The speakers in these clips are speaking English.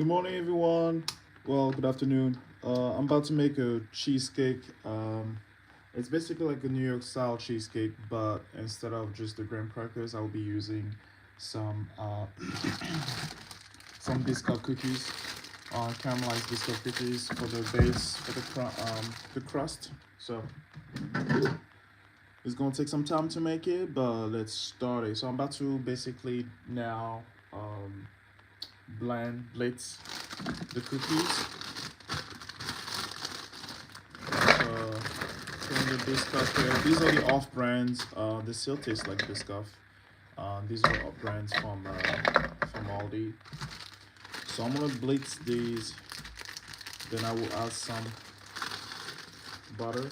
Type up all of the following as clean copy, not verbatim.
Good morning, everyone. Well, good afternoon. I'm about to make a cheesecake. It's basically like a New York style cheesecake, but instead of just the graham crackers, I'll be using some some biscuit cookies, caramelized biscuit cookies for the base for the crust. So it's gonna take some time to make it, but let's start it. So I'm about to basically now blitz the cookies. Putting the Biscoff here. These are the off brands. They still taste like Biscoff. These are off brands from Aldi. So I'm gonna blitz these. Then I will add some butter.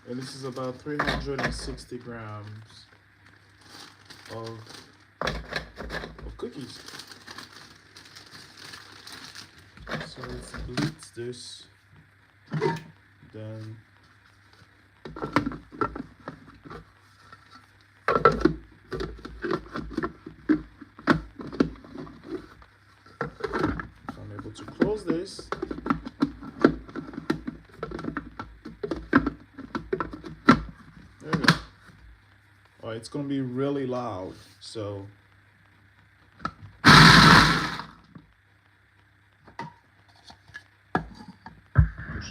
And this is about 360 grams of cookies. So let's blitz this. Then I'm able to close this. There we go. Alright, it's gonna be really loud, so push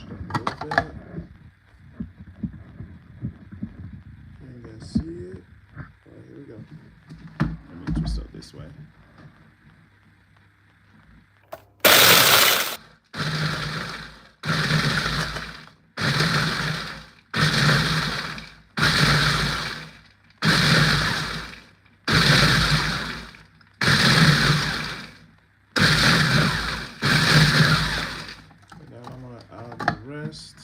it a little bit. Can you guys see it? Alright, here we go. Let me twist it this way. And now I'm gonna add the rest.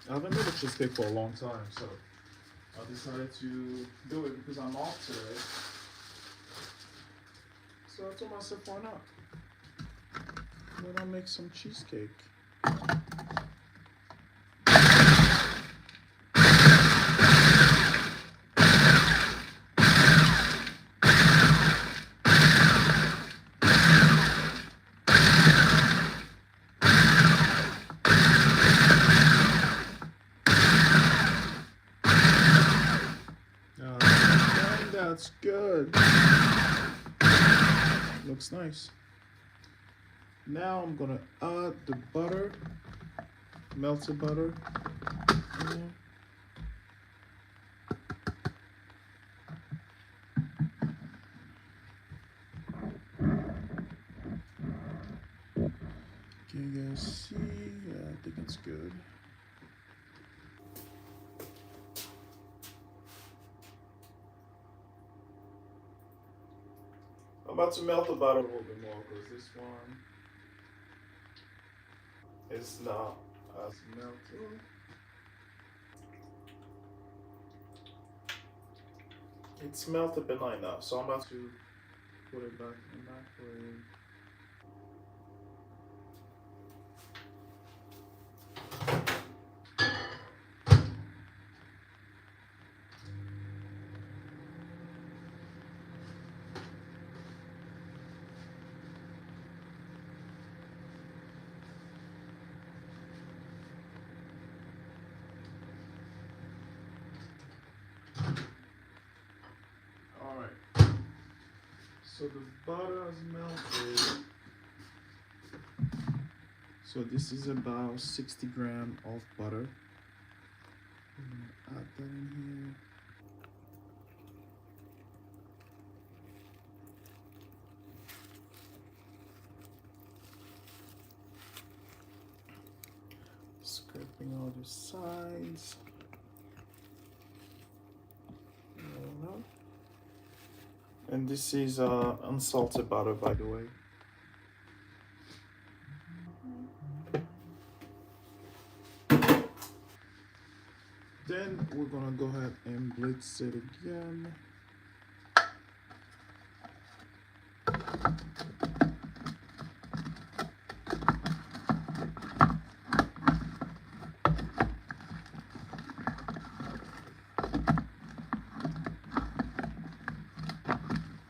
I haven't made a cheesecake for a long time, so I decided to do it because I'm off today. So I told myself, why not? Why not make some cheesecake? That's good. Looks nice. Now I'm gonna add the butter, melted butter. Can you guys see? Yeah, I think it's good. I'm about to melt the butter a little bit more because this one is not as melted. It's melted but not enough, so I'm about to put it back in the microwave. Alright, so the butter is melted. So this is about 60 grams of butter. I'm gonna add that in here. Scraping all the sides. And this is unsalted butter, by the way. Then we're gonna go ahead and blitz it again.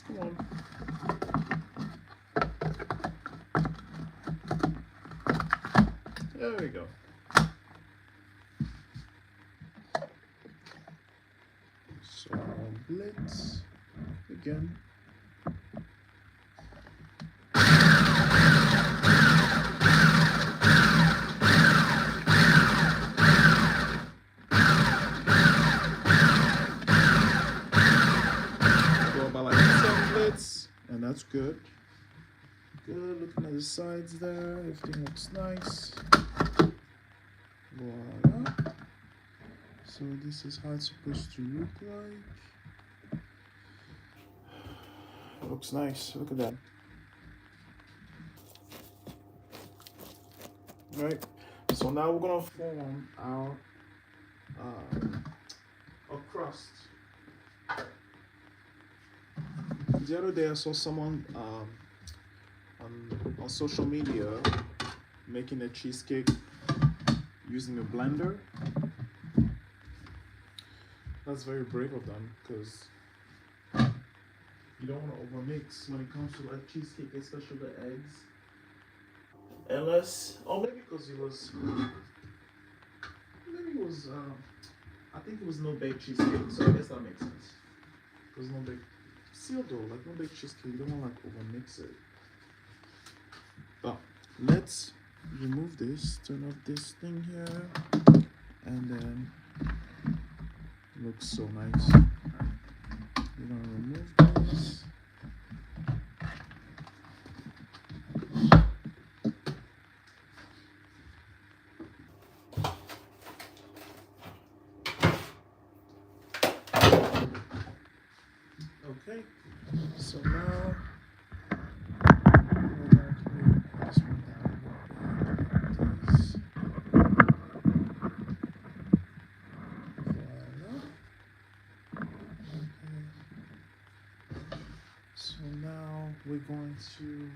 Come on. There we go. So blitz again. Go about like 10 blitz, and that's good. Good, looking at the sides there, everything looks nice. Voila. So this is how it's supposed to look like. It looks nice, look at that. Right, so now we're gonna form our crust. The other day I saw someone on social media making a cheesecake using a blender. That's very brave of them, because you don't want to overmix when it comes to like cheesecake, especially the eggs. Unless, or maybe because it was, I think it was no bake cheesecake, so I guess that makes sense. It was no bake, still though, like no bake cheesecake, you don't want to like overmix it. But let's remove this, turn off this thing here, and then it looks so nice. We're gonna remove this. Okay, so now we're going to move this one down like this. Voila. Okay. So now we're going to,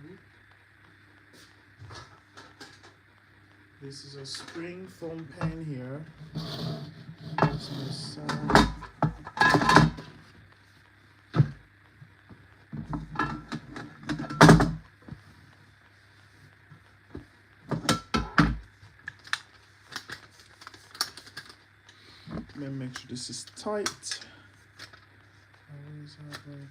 this is a spring foam pan here. This on the side. Let me make sure this is tight. I always have like,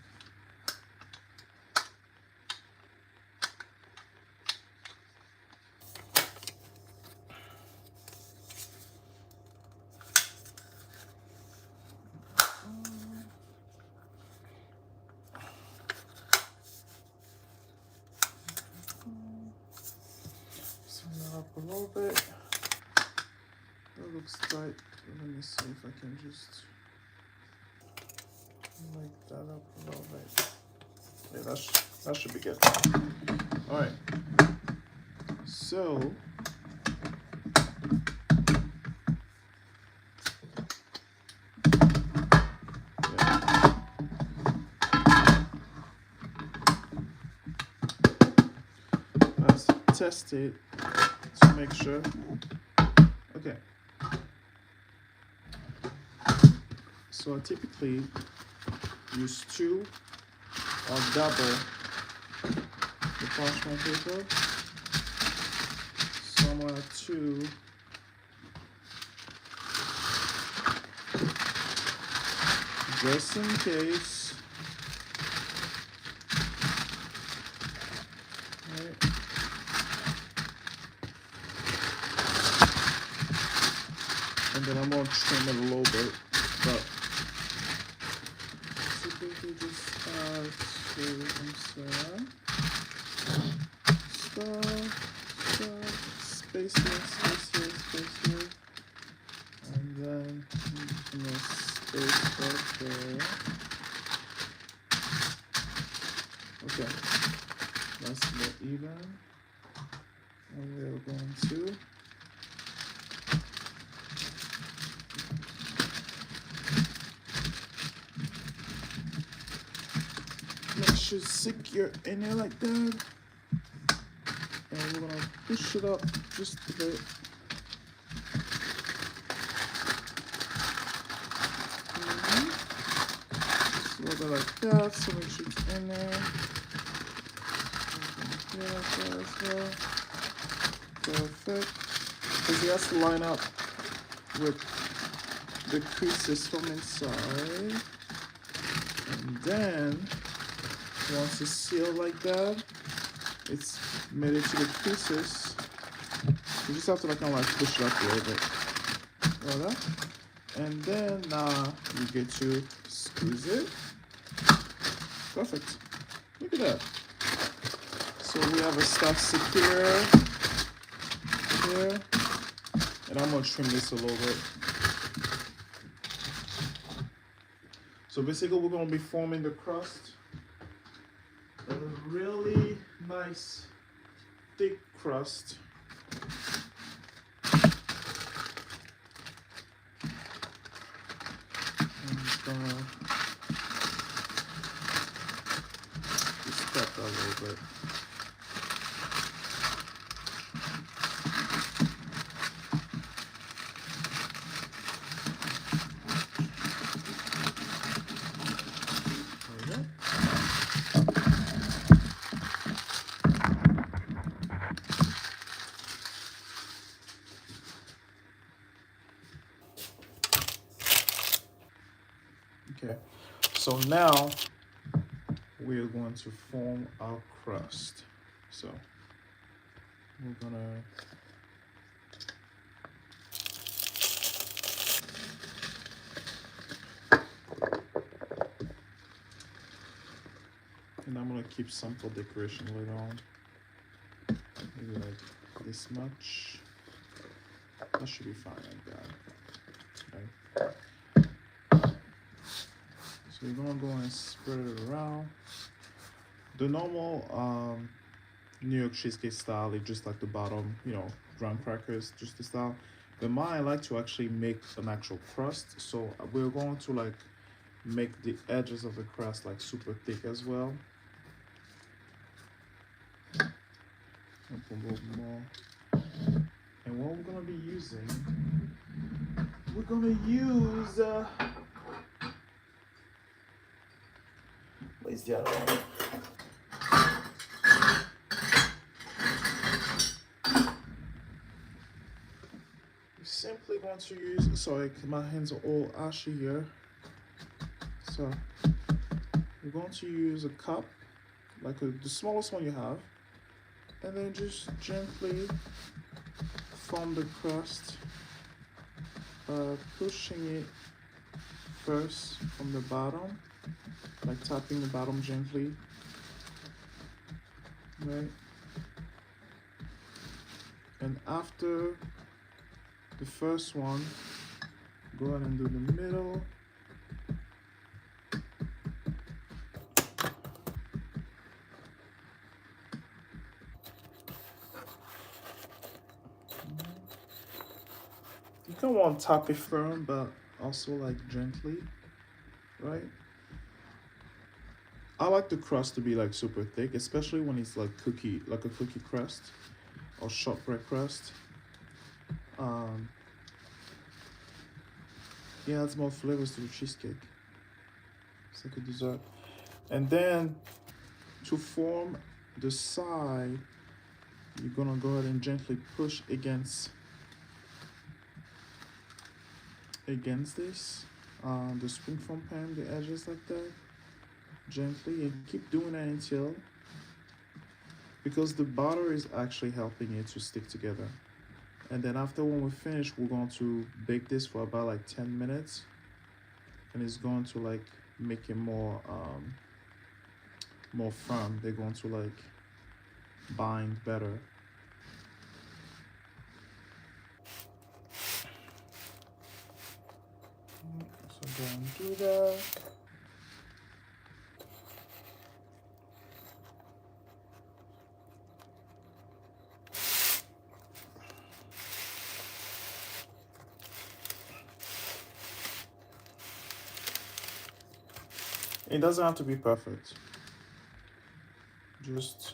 so now up a little bit. That looks tight. Let me see if I can just make that up a little bit. Yeah, that should be good. All right. So yeah. Let's test it to make sure. Okay. So I typically use 2 or double the parchment paper. So I'm gonna 2. Just in case. Right. And then I'm gonna trim it a little bit, but typically just space here, and then space right there. Okay, that's more even. And we're going to should secure in there like that. And we're gonna push it up just a bit. Just a little bit like that, so make sure it's in there. Yeah, like that as well. Perfect. Because it has to line up with the creases from inside. And then, once it's sealed like that, it's made it to the creases. You just have to like kind of like push it up a little bit. Like that. And then now you get to squeeze it. Perfect. Look at that. So we have a stuff secure here. And I'm gonna trim this a little bit. So basically we're gonna be forming the crust. A really nice thick crust. I'm just gonna just cut that a little bit. Okay, so now we're going to form our crust. So we're gonna and I'm gonna keep some for decoration later on. Maybe like this much. That should be fine like that. Okay. So you're gonna go and spread it around. The normal New York cheesecake style is just like the bottom, you know, graham crackers, just the style. But mine, I like to actually make an actual crust. So we're going to like make the edges of the crust like super thick as well. And put a little more. And what we're gonna be using, we're gonna use where's the other one? We're simply going to use, sorry, my hands are all ashy here. So we're going to use a cup, like the smallest one you have, and then just gently form the crust, pushing it first from the bottom, like tapping the bottom gently, right? And after the first one, go ahead and do the middle. You don't want to tap it firm, but also like gently, right? I like the crust to be like super thick, especially when it's like a cookie crust or shortbread crust. Yeah, adds more flavors to the cheesecake. It's like a dessert. And then to form the side, you're gonna go ahead and gently push against this, the spring foam pan, the edges like that, gently, and keep doing that until, because the butter is actually helping it to stick together. And then after when we finish, we're going to bake this for about like 10 minutes, and it's going to like make it more firm. They're going to like bind better. So go and do that. It doesn't have to be perfect. Just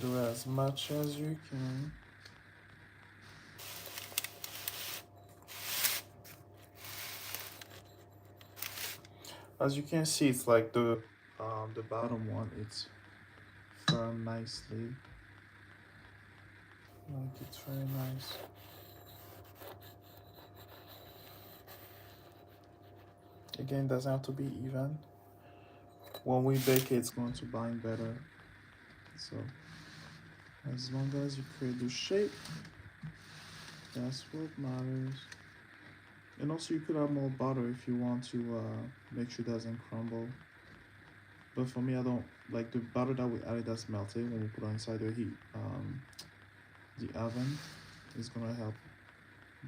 do as much as you can. As you can see, it's like the bottom one. It's firm nicely. Like it's very nice. Again, doesn't have to be even. When we bake it, it's going to bind better. So as long as you create the shape, that's what matters. And also you could add more butter if you want to make sure it doesn't crumble. But for me, I don't like the butter that we added that's melted when we put it inside the heat. The oven is gonna help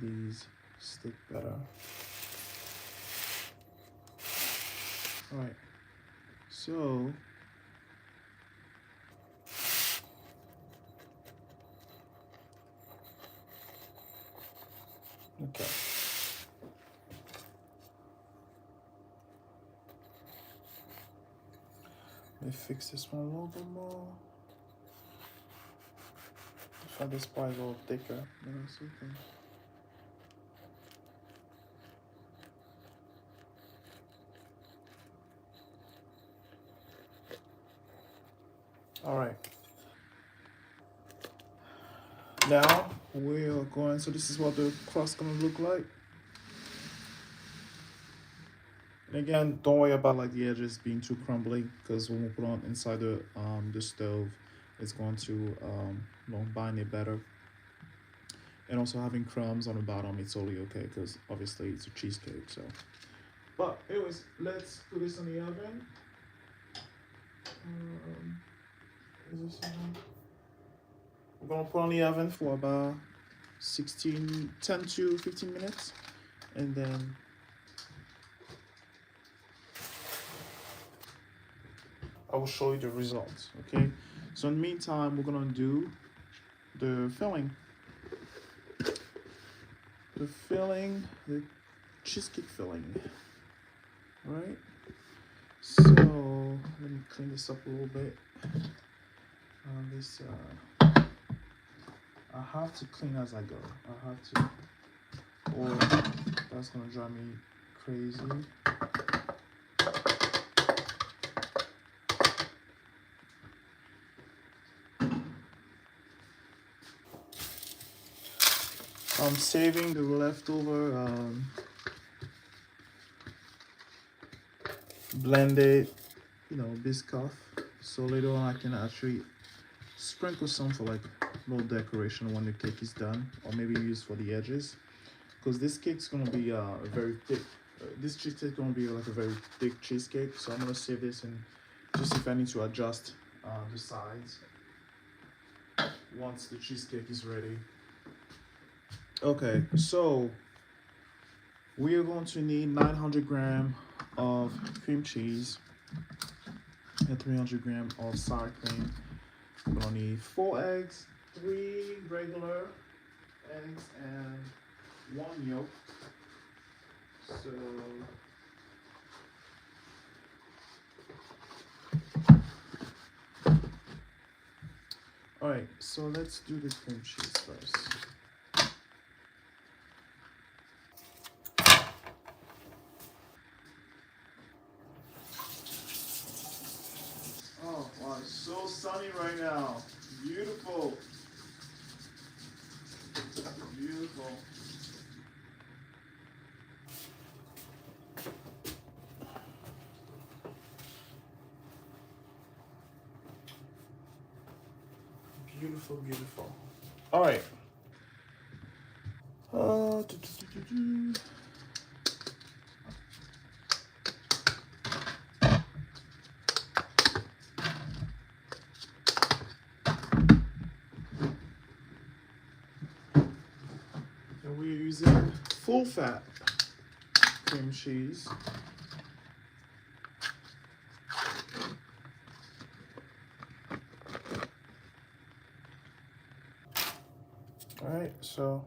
these stick better. All right, so okay. Let me fix this one a little bit more. I find this part is a little thicker than I was thinking. All right. Now we are going. So this is what the crust gonna look like. And again, don't worry about like the edges being too crumbly because when we put on inside the stove, it's going to bind it better. And also having crumbs on the bottom, it's totally okay because obviously it's a cheesecake. So, but anyways, let's put this in the oven. Is this on? We're gonna put on the oven for about 10 to 15 minutes, and then I will show you the results. Okay. So in the meantime, we're gonna do the filling. The cheesecake filling. All right. So let me clean this up a little bit. I have to clean as I go. I have to, or that's gonna drive me crazy. I'm saving the leftover blended, Biscoff. So later on I can actually sprinkle some for like a little decoration when the cake is done, or maybe use for the edges. Because this cake's gonna be a very thick. This cheesecake is gonna be like a very thick cheesecake. So I'm gonna save this and just if I need to adjust the sides once the cheesecake is ready. Okay, so we are going to need 900 grams of cream cheese and 300 grams of sour cream. We're gonna need 4 eggs, 3 regular eggs, and 1 yolk. So all right, so let's do the cream cheese first. Oh, wow, it's so sunny right now. Beautiful. Beautiful. Beautiful, beautiful. All right. Uh, do, do, do, do, do. And we're using full fat cream cheese. All right, so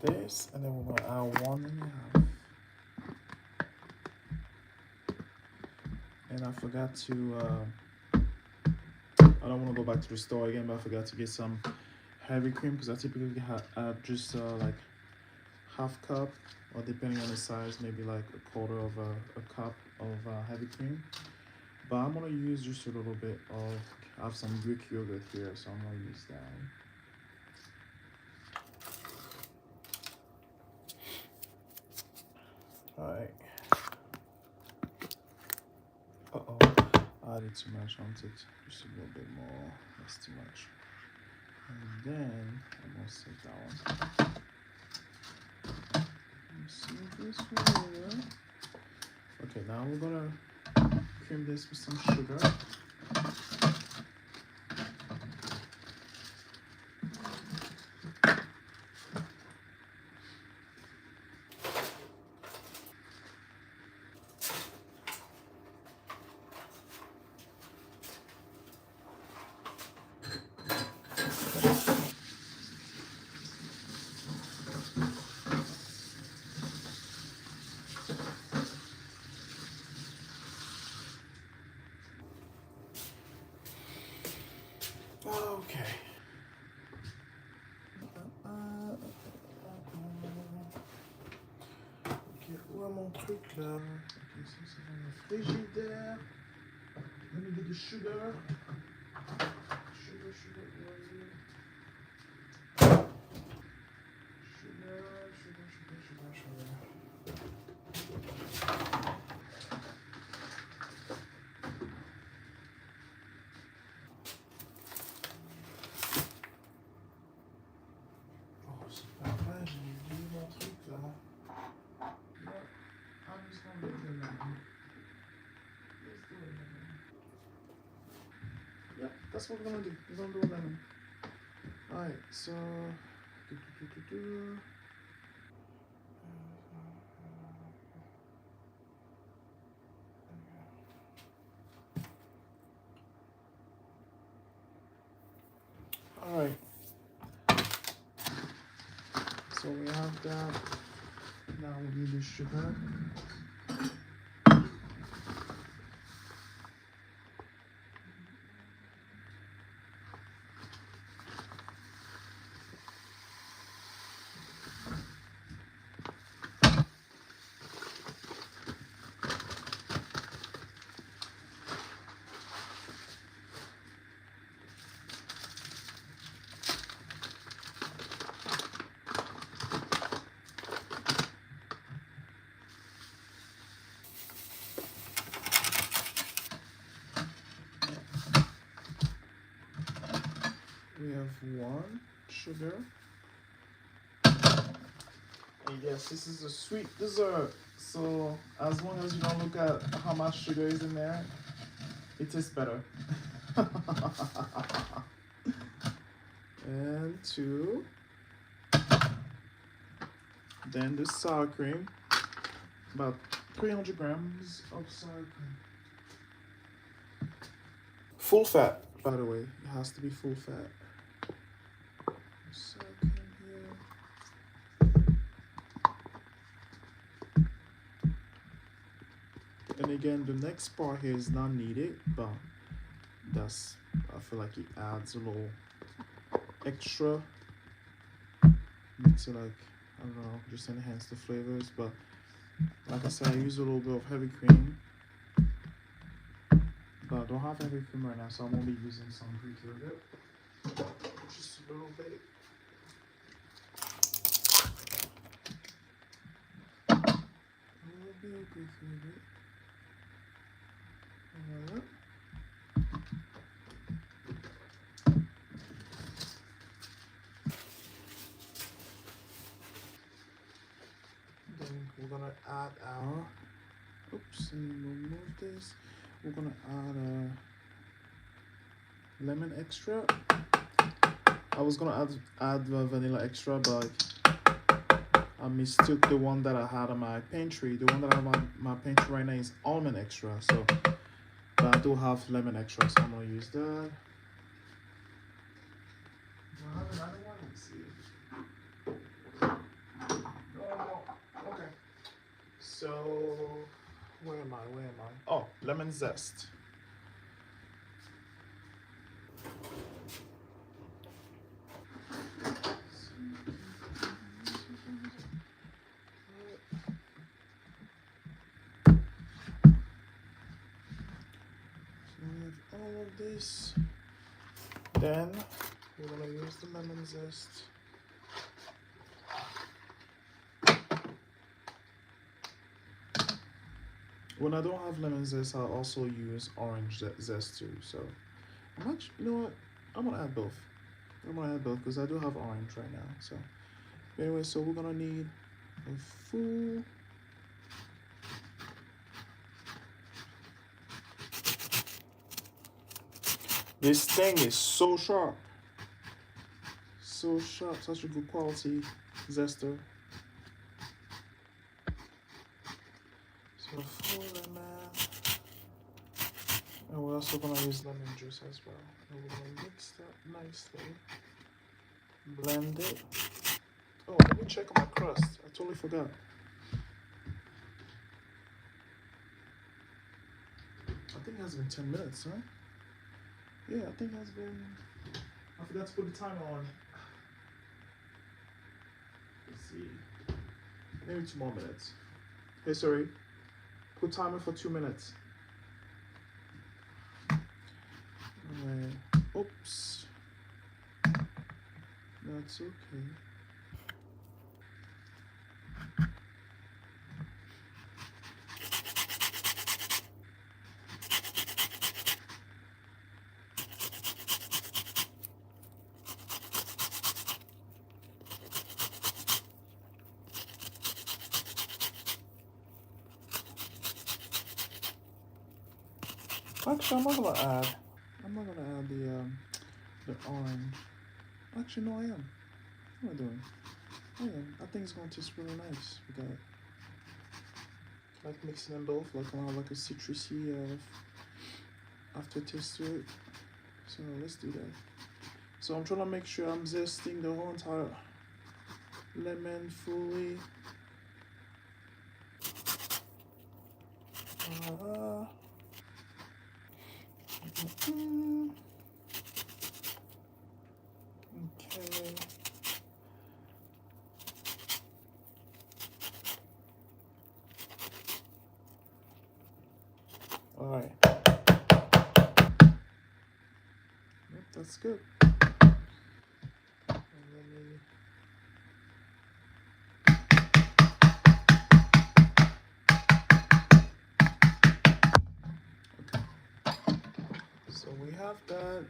this, and then we're gonna add 1.5. And I forgot to, I don't want to go back to the store again, but I forgot to get some heavy cream because I typically add just like half cup, or depending on the size, maybe like a quarter of a cup of heavy cream. But I'm gonna use just a little bit of, I have some Greek yogurt here, so I'm gonna use that. Alright. Uh-oh, I added too much onto it. Just a little bit more. That's too much. And then I'm gonna save that one. Save this one here. Okay, now we're gonna cream this with some sugar. Okay. Ok, où est mon truc là? Ok, ça c'est dans le frigidaire. Let me get the sugar. Sugar, where is it? Sugar. Oh, c'est pas vrai, j'ai oublié mon truc là. Yeah, I'm just gonna make the lemon. Let's do a lemon. Yeah, that's what we're gonna do. We're gonna do a lemon. Alright, so. Alright, so we have that. Now we need the sugar. We have 1 sugar. And yes, this is a sweet dessert. So as long as you don't look at how much sugar is in there, it tastes better. And 2. Then the sour cream. About 300 grams of sour cream. Full fat, by the way. It has to be full fat. Sour cream here. And again, the next part here is not needed, but that's, I feel like it adds a little extra. Makes it like, I don't know, just enhance the flavors. But like I said, I use a little bit of heavy cream. But I don't have heavy cream right now, so I'm only using some Greek yogurt. Just a little bit. A little bit of Greek yogurt. Voilà. Then we're gonna add our, oops, let me remove this. We're gonna add a lemon extra. I was gonna add vanilla extra, but I mistook the one that I had on my pantry. The one that I have on my pantry right now is almond extra. So, but I do have lemon extra, so I'm gonna use that. I have another one. Let's see. So, where am I? Where am I? Oh, lemon zest. So we have all of this. Then we're gonna use the lemon zest. When I don't have lemon zest, I also use orange zest too. So I'm actually, you know what? I'm gonna add both. I'm gonna add both because I do have orange right now. So anyway, so we're gonna need a full. This thing is so sharp. So sharp, such a good quality zester. So full lemon. And we're also gonna use lemon juice as well. And we're gonna mix that nicely. Blend it. Oh, let me check on my crust. I totally forgot. I think it has been 10 minutes, right? Yeah, I think it has been. I forgot to put the timer on. Let's see. Maybe 2 more minutes. Hey, sorry. Put timer for 2 minutes. Alright. Oops. That's okay. Actually, I'm not gonna add. I'm not gonna add the orange. Actually, no, I am. What am I doing? I am. I think it's gonna taste really nice with that. Like mixing them both, like kind of like a citrusy aftertaste to it. So let's do that. So I'm trying to make sure I'm zesting the whole entire lemon fully. Okay. All right. Yep, that's good. So we have that.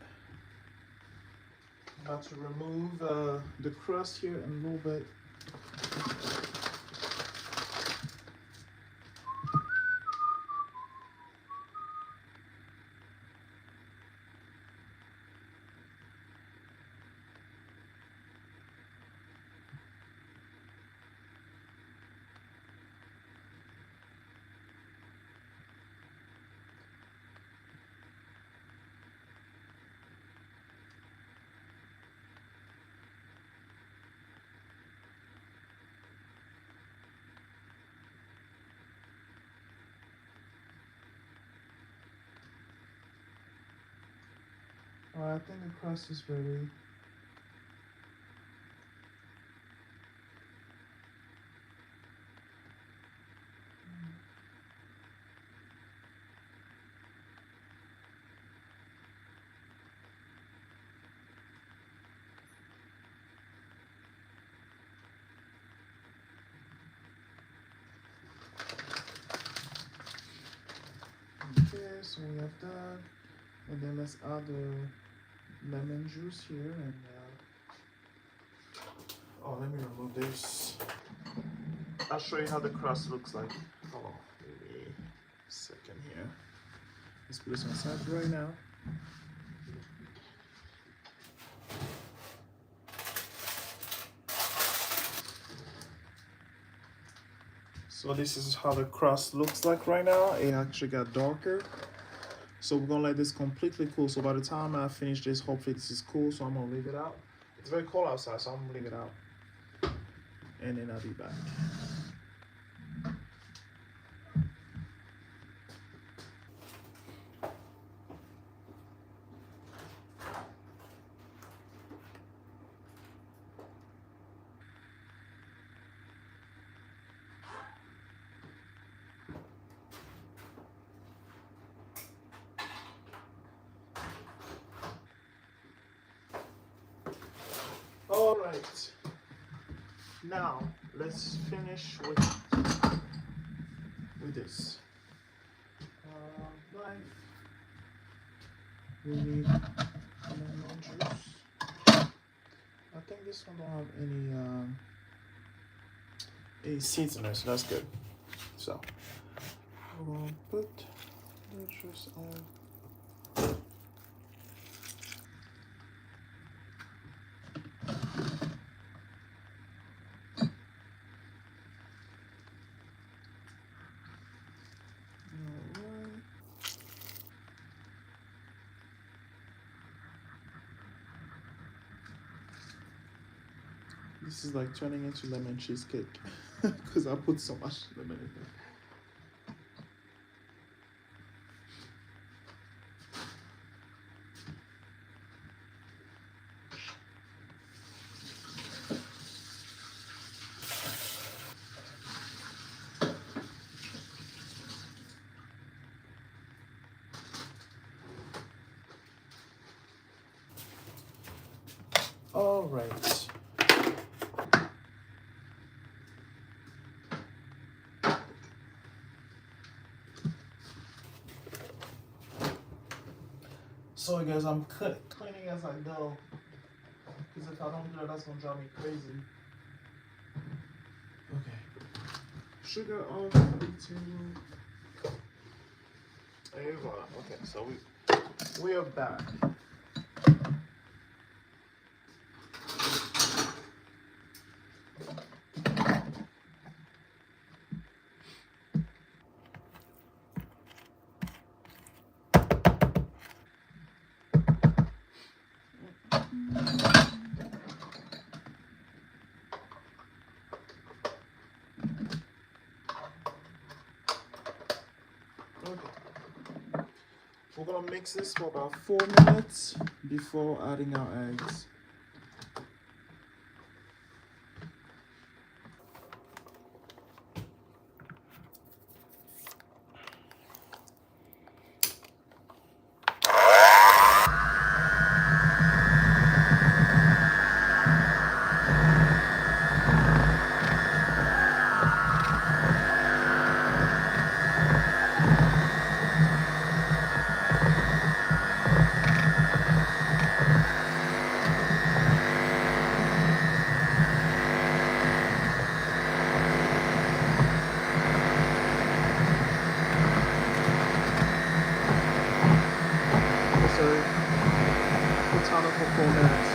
I'm about to remove the crust here and a little bit. Alright, I think the crust is ready. Okay, so we have that. And then let's add the lemon juice here and oh, let me remove this. I'll show you how the crust looks like. Hold on, give me a second here. Let's put this on side right now. So this is how the crust looks like right now. It actually got darker. So we're gonna let this completely cool. So by the time I finish this, hopefully this is cool. So I'm gonna leave it out. It's very cold outside, so I'm gonna leave it out. And then I'll be back. All right. Now let's finish with this. Knife. We need lemon juice. I think this one don't have any seeds in there, so that's good. So we'll put the juice on. This is like turning into lemon cheesecake because I put so much lemon in it. All right. So guys, I'm cleaning as I go, because if I don't do that, that's gonna drive me crazy. Okay. Sugar off the table. Hey, voila. Okay, so we are back. Okay. We're gonna mix this for about 4 minutes before adding our eggs. So, put on for 4 minutes.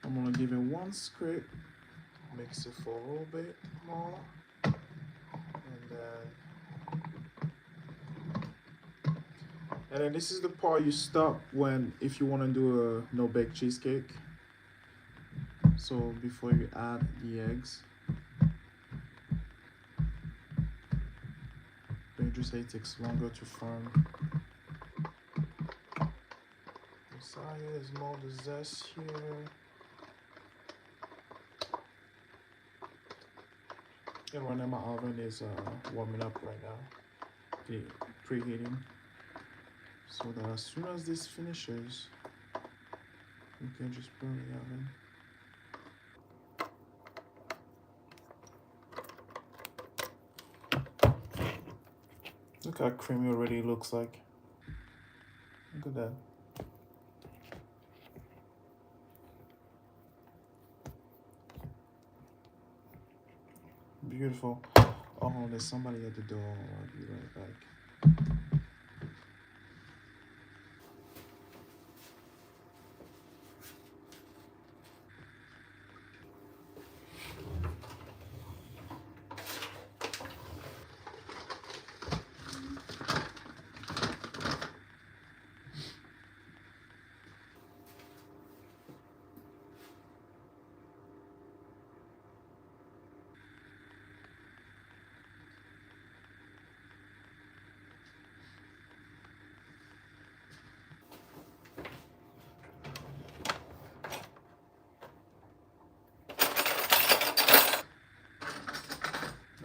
I'm gonna give it one scrape, mix it for a little bit more, and then this is the part you stop when if you want to do a no bake cheesecake. So before you add the eggs, don't you say it takes longer to form. Messiah is more the zest here. And right now my oven is warming up right now, preheating. so that as soon as this finishes, we can just put it in the oven. Look how creamy already looks like. Look at that. Beautiful. Oh, there's somebody at the door. I'll be right back.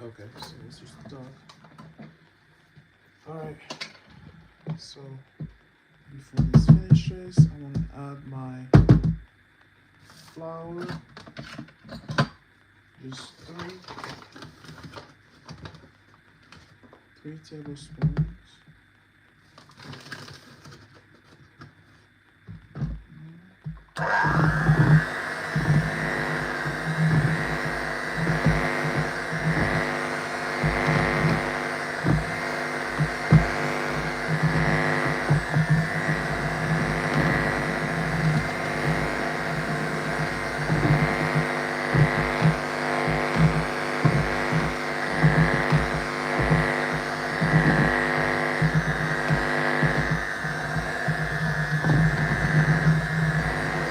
Okay, so this is done. Alright, so before this finishes, I want to add my flour. Just three tablespoons.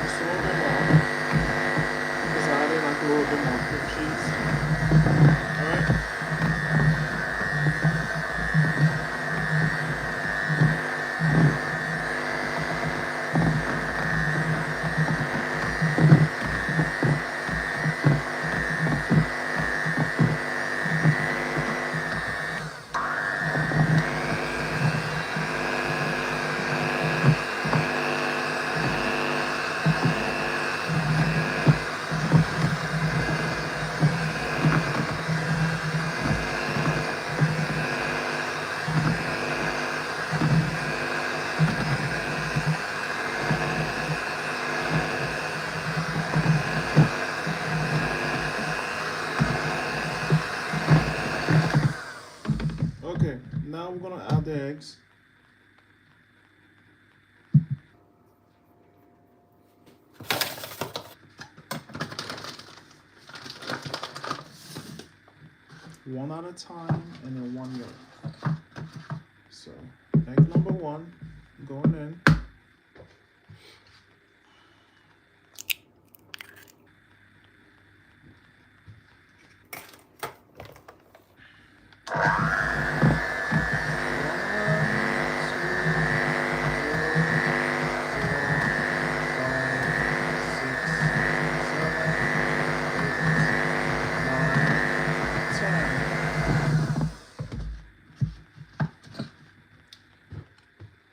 Just a little bit more, because I added like a little bit more cream cheese. Alright. Okay, now we're gonna add the eggs. One at a time, and then one yolk. So, egg number one going in.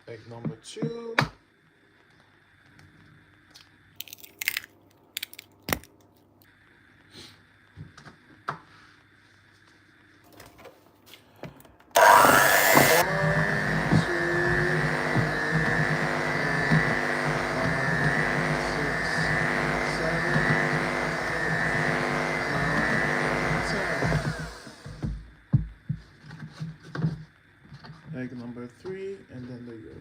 Egg number two. Egg number three, and then the yolk.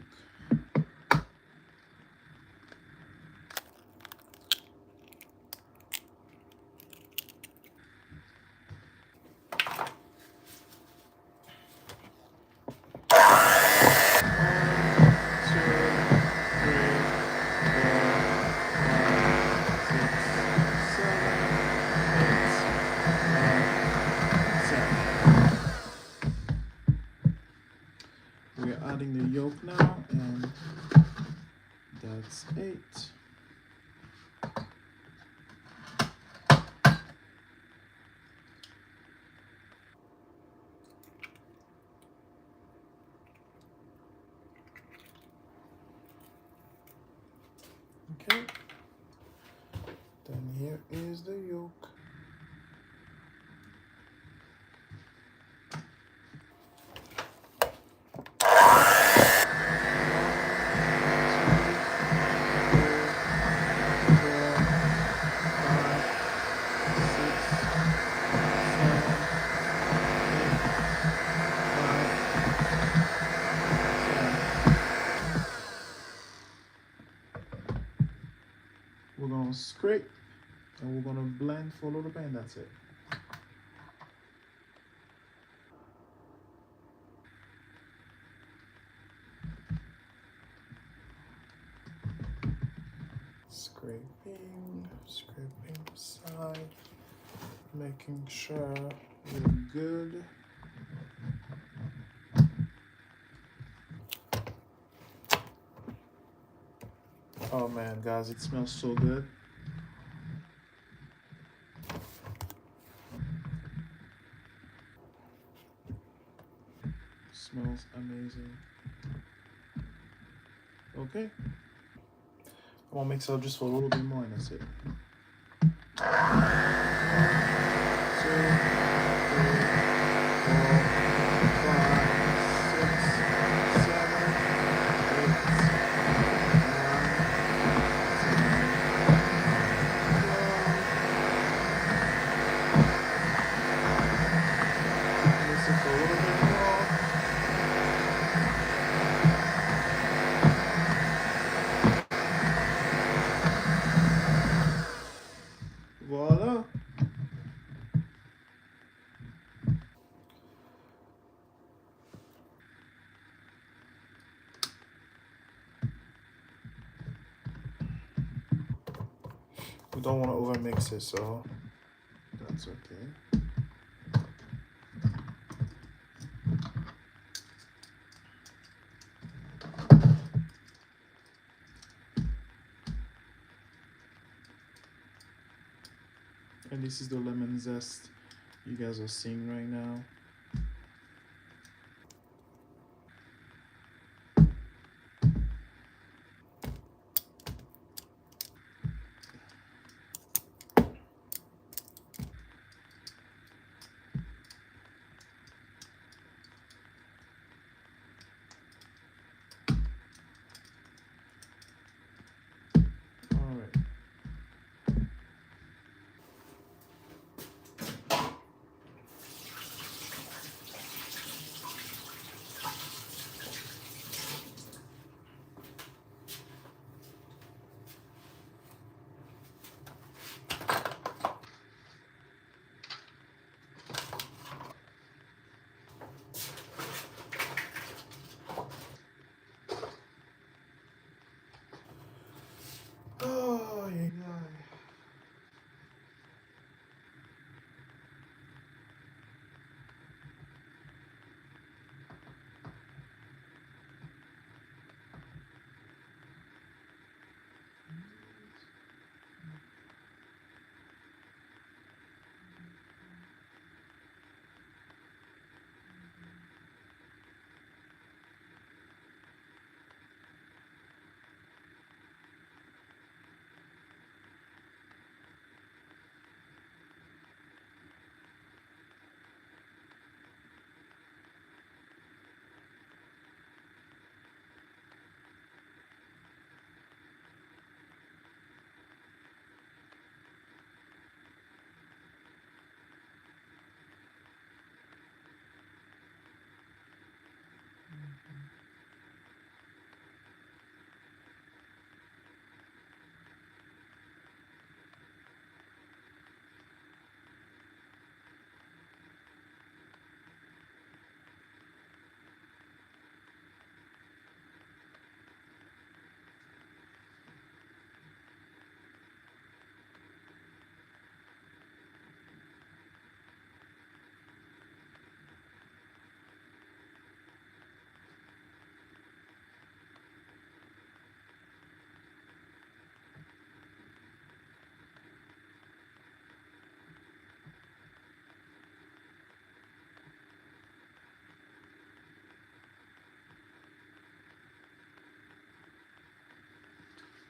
We're adding the yolk now, and Here is the yolk. We're gonna scrape and we're gonna blend, follow the pen, that's it. Scraping, scraping the side, making sure you're good. Oh man, guys, it smells so good. Smells amazing. Okay. I'm gonna mix it up just for a little bit more and that's it. 2, 3, 4, 5, 6, 7, 8, 9, 10, 11. Mix it for a little bit more. Voila. We don't want to over mix it, so that's okay. And this is the lemon zest you guys are seeing right now. Oh, yeah.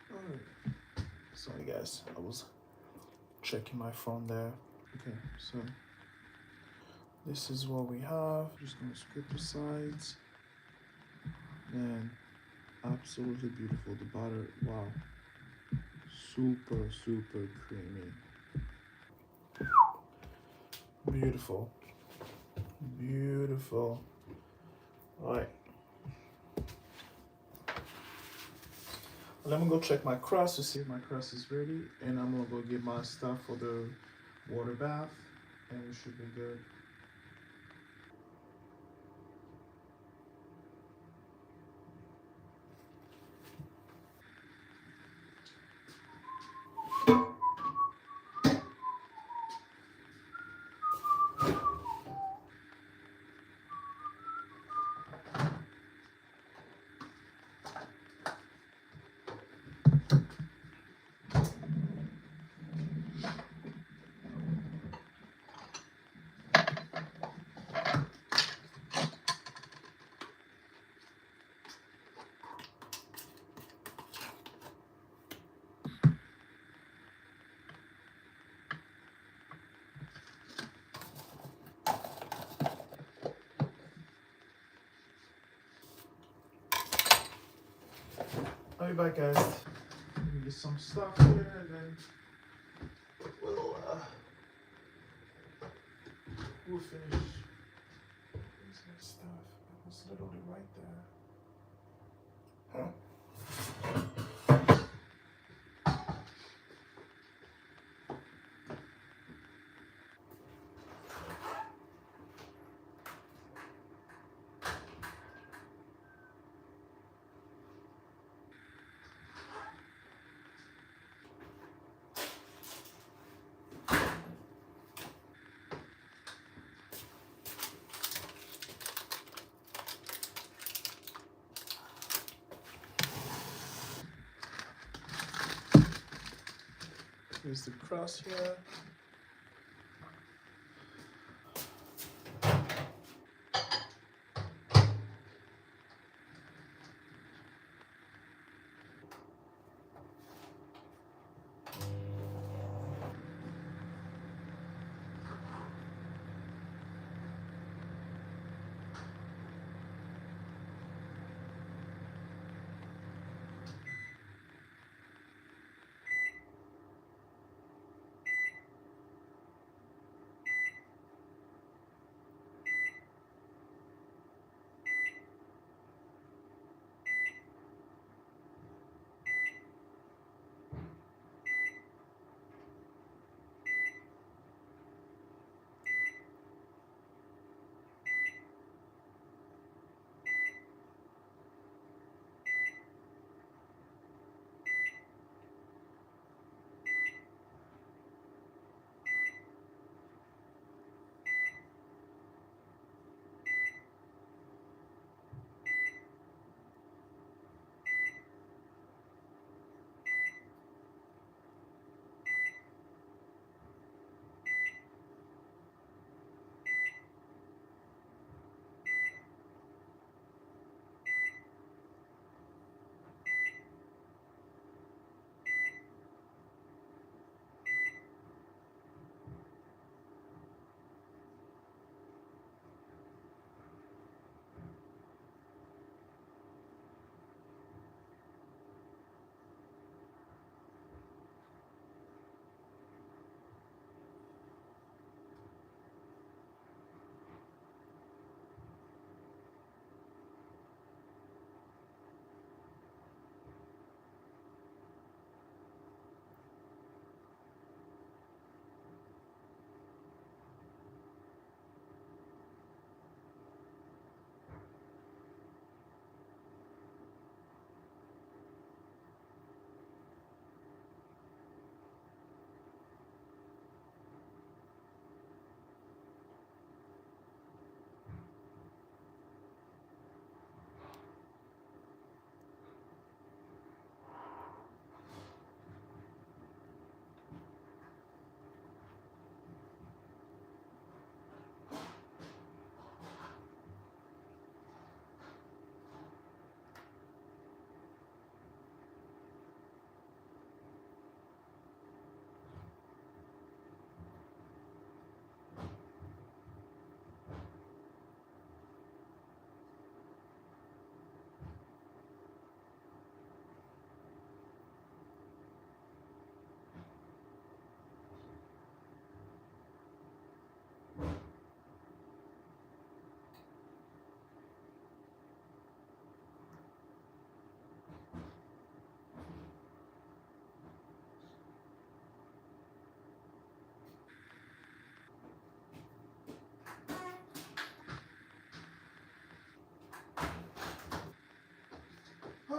Alright. Sorry guys, I was checking my phone there. Okay, so this is what we have. Just gonna scrape the sides. Man, absolutely beautiful. The butter, wow, super, super creamy. Beautiful, beautiful. All right, let me go check my crust to see if my crust is ready, and I'm gonna go get my stuff for the water bath, and we should be good. I'll be back, guys. Let me get some stuff here, and then we'll finish. Where's my stuff? It was literally right there. Huh? Here's the crust here.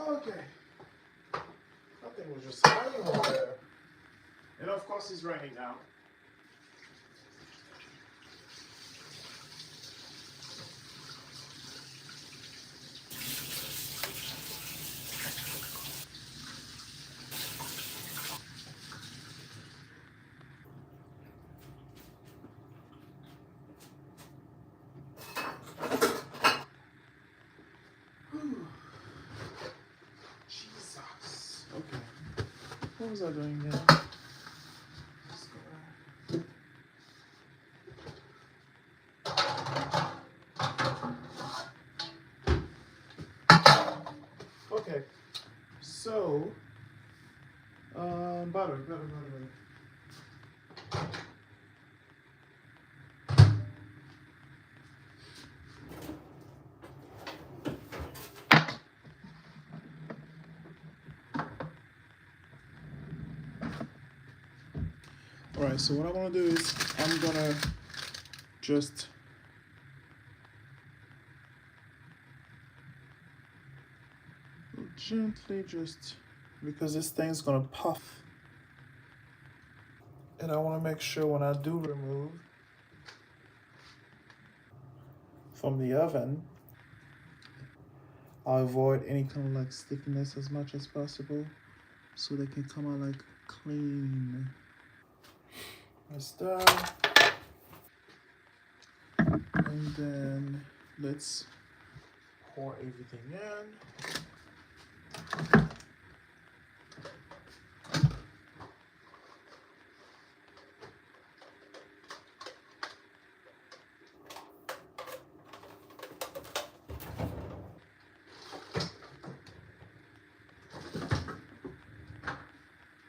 Okay. I think we're just hiding over there. And of course, it's raining now. Jesus. Okay. What was I doing there? Okay. So, butter. All right. So what I'm gonna do is I'm gonna just gently just because this thing's gonna puff, and I want to make sure when I do remove from the oven, I avoid any kind of like stickiness as much as possible, so they can come out like clean. That's done. And then let's pour everything in.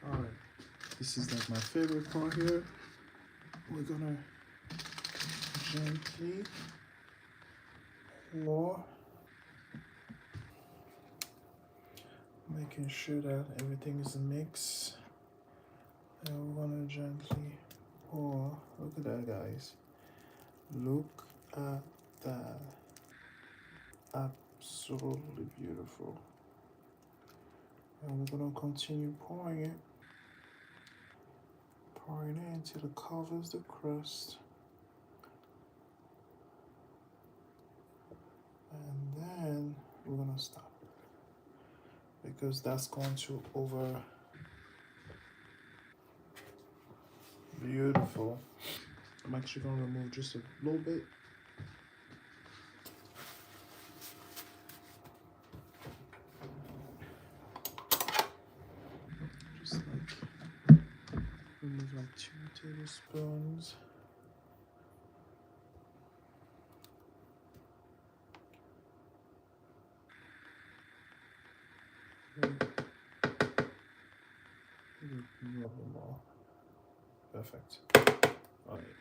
All right, this is like my favorite part here. We're gonna gently pour, making sure that everything is mixed. And we're gonna gently pour. Look at that, guys. Look at that. Absolutely beautiful. And we're gonna continue pouring it until it covers the crust. And then we're gonna stop because that's going to over. Beautiful. I'm actually gonna remove just a little bit. Just like remove like 2 tablespoons. Maybe a little more. Perfect. All right.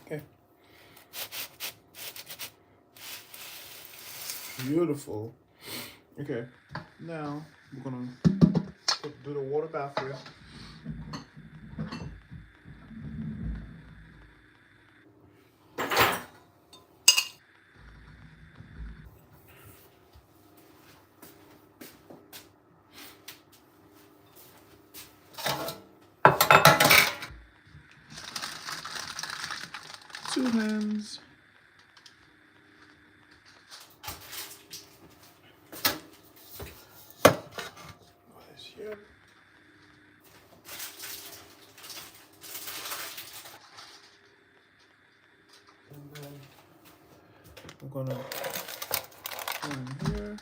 Okay. Beautiful. Okay. Now we're gonna do the water bath here. Two hands. What is here? And then we're gonna put in here.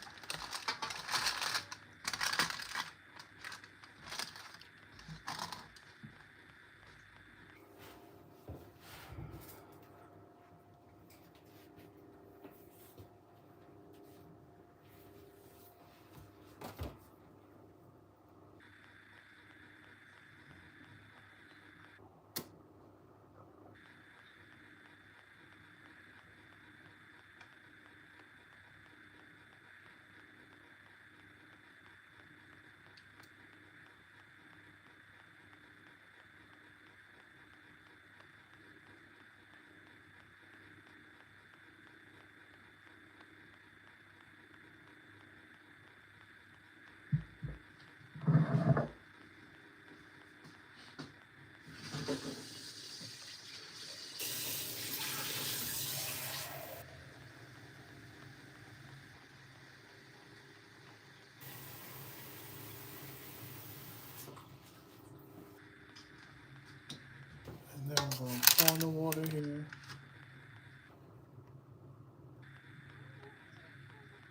And then I'm gonna pour in the water here.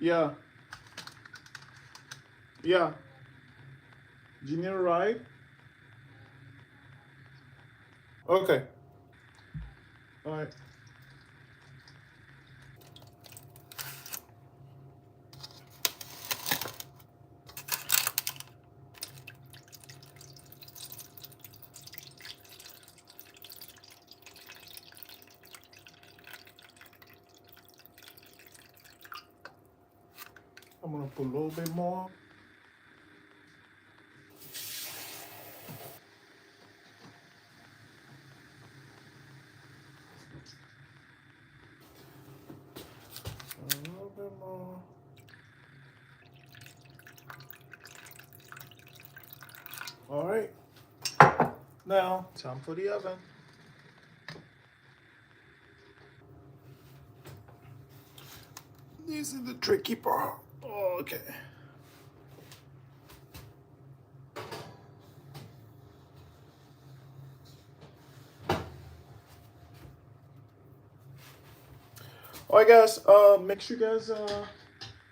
Yeah, yeah. Do you need a ride? Okay. All right. I'm gonna put a little bit more. A little bit more. All right. Now, time for the oven. This is the tricky part. Okay. All right, guys. Make sure you guys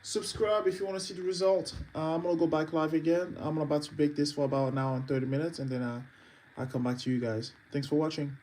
subscribe if you want to see the result. I'm gonna go back live again. I'm about to bake this for about an hour and 30 minutes, and then I'll come back to you guys. Thanks for watching.